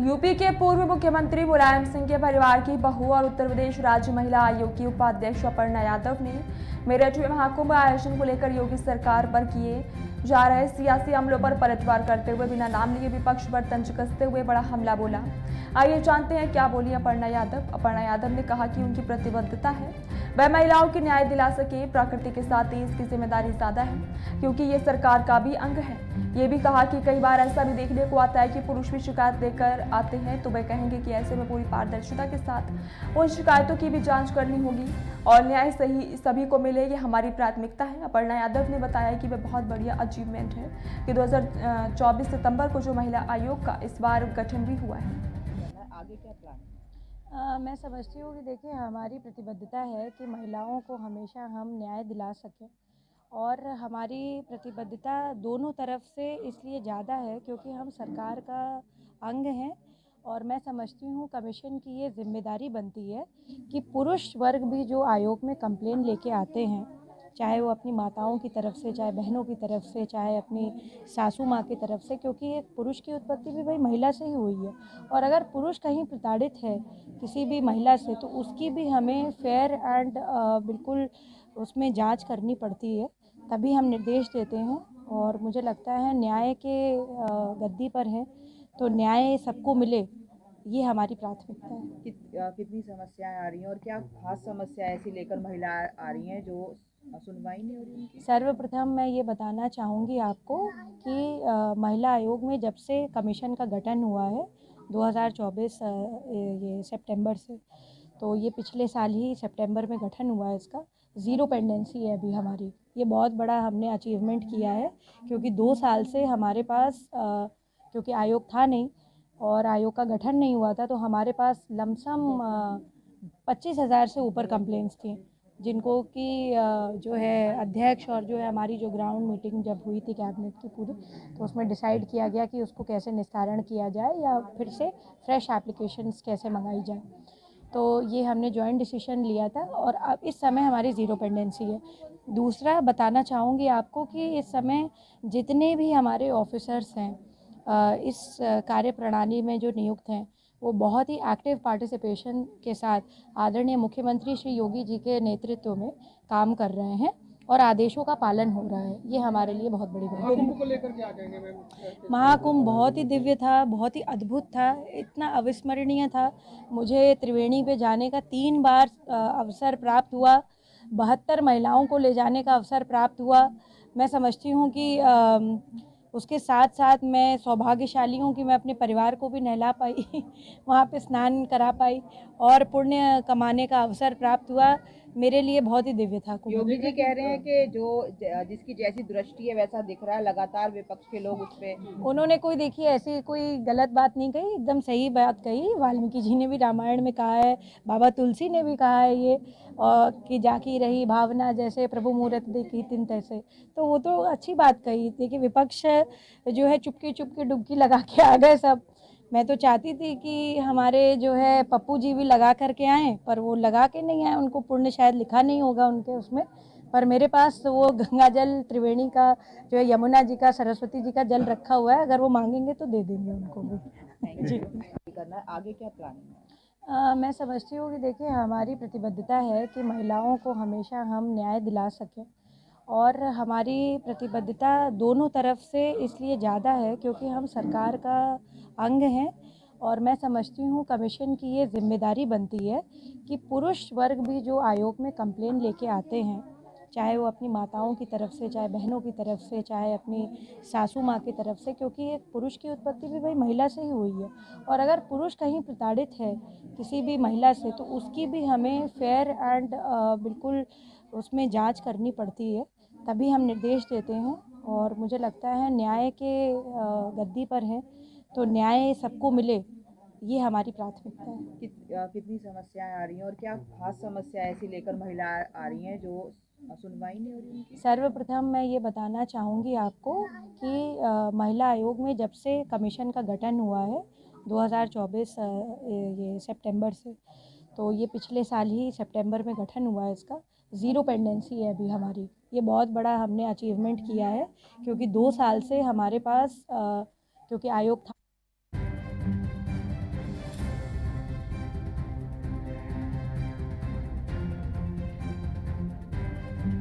UP के पूर्व मुख्यमंत्री मुलायम सिंह के परिवार की बहू और उत्तर प्रदेश राज्य महिला आयोग की उपाध्यक्ष अपर्णा यादव ने मेरठ में महाकुंभ आयोजन को लेकर योगी सरकार पर किए जा रहे सियासी हमलों पर पलटवार करते हुए बिना नाम लिए विपक्ष पर तंज कसते हुए बड़ा हमला बोला। आइए जानते हैं क्या बोली अपर्णा यादव। अपर्णा यादव ने कहा कि उनकी प्रतिबद्धता है वह महिलाओं की न्याय दिला सके। प्रकृति के साथ ही इसकी जिम्मेदारी ज्यादा है क्योंकि ये सरकार का भी अंग है। ये भी कहा कि कई बार ऐसा भी देखने को आता है कि पुरुष भी शिकायत लेकर आते हैं तो वे कहेंगे कि ऐसे में पूरी पारदर्शिता के साथ उन शिकायतों की भी जांच करनी होगी और न्याय सही सभी को मिले, ये हमारी प्राथमिकता है। अपर्णा यादव ने बताया कि वह बहुत बढ़िया अचीवमेंट है कि 2024 सितंबर को जो महिला आयोग का इस बार गठन भी हुआ है। आगे क्या प्लान? मैं समझती हूँ कि देखिए हमारी प्रतिबद्धता है कि महिलाओं को हमेशा हम न्याय दिला सकें और हमारी प्रतिबद्धता दोनों तरफ से इसलिए ज़्यादा है क्योंकि हम सरकार का अंग हैं और मैं समझती हूँ कमीशन की ये जिम्मेदारी बनती है कि पुरुष वर्ग भी जो आयोग में कंप्लेन लेके आते हैं, चाहे वो अपनी माताओं की तरफ से, चाहे बहनों की तरफ से, चाहे अपनी सासू माँ की तरफ से, क्योंकि एक पुरुष की उत्पत्ति भी भाई महिला से ही हुई है और अगर पुरुष कहीं प्रताड़ित है किसी भी महिला से तो उसकी भी हमें फेयर एंड बिल्कुल उसमें जांच करनी पड़ती है, तभी हम निर्देश देते हैं। और मुझे लगता है न्याय के गद्दी पर हैं तो न्याय सबको मिले, ये हमारी प्राथमिकता है। कितनी समस्याएं आ रही हैं और क्या खास समस्या ऐसी लेकर महिला आ रही हैं जो सुनवाई नहीं हो रही उनकी? सर्वप्रथम मैं ये बताना चाहूँगी आपको कि महिला आयोग में जब से कमीशन का गठन हुआ है 2024 ये सितंबर से, तो ये पिछले साल ही सितंबर में गठन हुआ है इसका। ज़ीरो पेंडेंसी है अभी हमारी, ये बहुत बड़ा हमने अचीवमेंट किया है क्योंकि 2 साल से हमारे पास क्योंकि आयोग था नहीं और आयोग का गठन नहीं हुआ था तो हमारे पास लमसम 25,000 से ऊपर कंप्लेंट्स थी जिनको कि जो है अध्यक्ष और जो है हमारी जो ग्राउंड मीटिंग जब हुई थी कैबिनेट की पूरी, तो उसमें डिसाइड किया गया कि उसको कैसे निस्तारण किया जाए या फिर से फ्रेश एप्लीकेशंस कैसे मंगाई जाए। तो ये हमने जॉइंट डिसीजन लिया था और अब इस समय हमारी ज़ीरो पेंडेंसी है। दूसरा बताना चाहूँगी आपको कि इस समय जितने भी हमारे ऑफिसर्स हैं इस कार्य प्रणाली में जो नियुक्त हैं वो बहुत ही एक्टिव पार्टिसिपेशन के साथ आदरणीय मुख्यमंत्री श्री योगी जी के नेतृत्व में काम कर रहे हैं और आदेशों का पालन हो रहा है, ये हमारे लिए बहुत बड़ी बात है। महाकुंभ को लेकर क्या कहेंगे मैम? महाकुंभ बहुत ही दिव्य था, बहुत ही अद्भुत था, इतना अविस्मरणीय था। मुझे त्रिवेणी पे जाने का 3 बार अवसर प्राप्त हुआ, 72 महिलाओं को ले जाने का अवसर प्राप्त हुआ। मैं समझती हूँ कि उसके साथ साथ मैं सौभाग्यशाली हूँ कि मैं अपने परिवार को भी नहला पाई वहाँ पे स्नान करा पाई और पुण्य कमाने का अवसर प्राप्त हुआ। मेरे लिए बहुत ही दिव्य था कुंभ। योगी जी कह रहे हैं कि जिसकी जैसी दृष्टि है वैसा दिख रहा है, लगातार विपक्ष के लोग उस पे। उन्होंने कोई देखिए ऐसी कोई गलत बात नहीं कही, एकदम सही बात कही। वाल्मीकि जी ने भी रामायण में कहा है, बाबा तुलसी ने भी कहा है ये और कि जाकी रही भावना जैसे प्रभु मूरत देखी तिन तैसे, तो वो तो अच्छी बात कही। देखिए विपक्ष जो है चुपके चुपके डुबकी लगा के आ गए सब। मैं तो चाहती थी कि हमारे जो है पप्पू जी भी लगा करके आएँ पर वो लगा के नहीं आए, उनको पुण्य शायद लिखा नहीं होगा उनके उसमें, पर मेरे पास वो गंगा जल त्रिवेणी का जो है यमुना जी का सरस्वती जी का जल रखा हुआ है, अगर वो मांगेंगे तो दे देंगे उनको भी। जी करना है, आगे क्या प्लान है? मैं समझती हूँ कि देखिए हमारी प्रतिबद्धता है कि महिलाओं को हमेशा हम न्याय दिला सकें और हमारी प्रतिबद्धता दोनों तरफ से इसलिए ज़्यादा है क्योंकि हम सरकार का अंग हैं और मैं समझती हूँ कमीशन की ये जिम्मेदारी बनती है कि पुरुष वर्ग भी जो आयोग में कंप्लेन लेके आते हैं, चाहे वो अपनी माताओं की तरफ से, चाहे बहनों की तरफ से, चाहे अपनी सासू माँ की तरफ से, क्योंकि एक पुरुष की उत्पत्ति भी भाई महिला से ही हुई है और अगर पुरुष कहीं प्रताड़ित है किसी भी महिला से तो उसकी भी हमें फेयर एंड बिल्कुल उसमें जांच करनी पड़ती है, तभी हम निर्देश देते हैं। और मुझे लगता है न्याय के गद्दी पर हैं तो न्याय सबको मिले, ये हमारी प्राथमिकता है। कितनी समस्याएं आ रही हैं और क्या खास समस्या ऐसी लेकर महिला आ रही हैं जो सुनवाई नहीं हो रही उनकी? सर्वप्रथम मैं ये बताना चाहूँगी आपको कि महिला आयोग में जब से कमीशन का गठन हुआ है 2024 ये सितंबर से, तो ये पिछले साल ही सितंबर में गठन हुआ है इसका। ज़ीरो पेंडेंसी है अभी हमारी, ये बहुत बड़ा हमने अचीवमेंट किया है क्योंकि 2 साल से हमारे पास क्योंकि आयोग था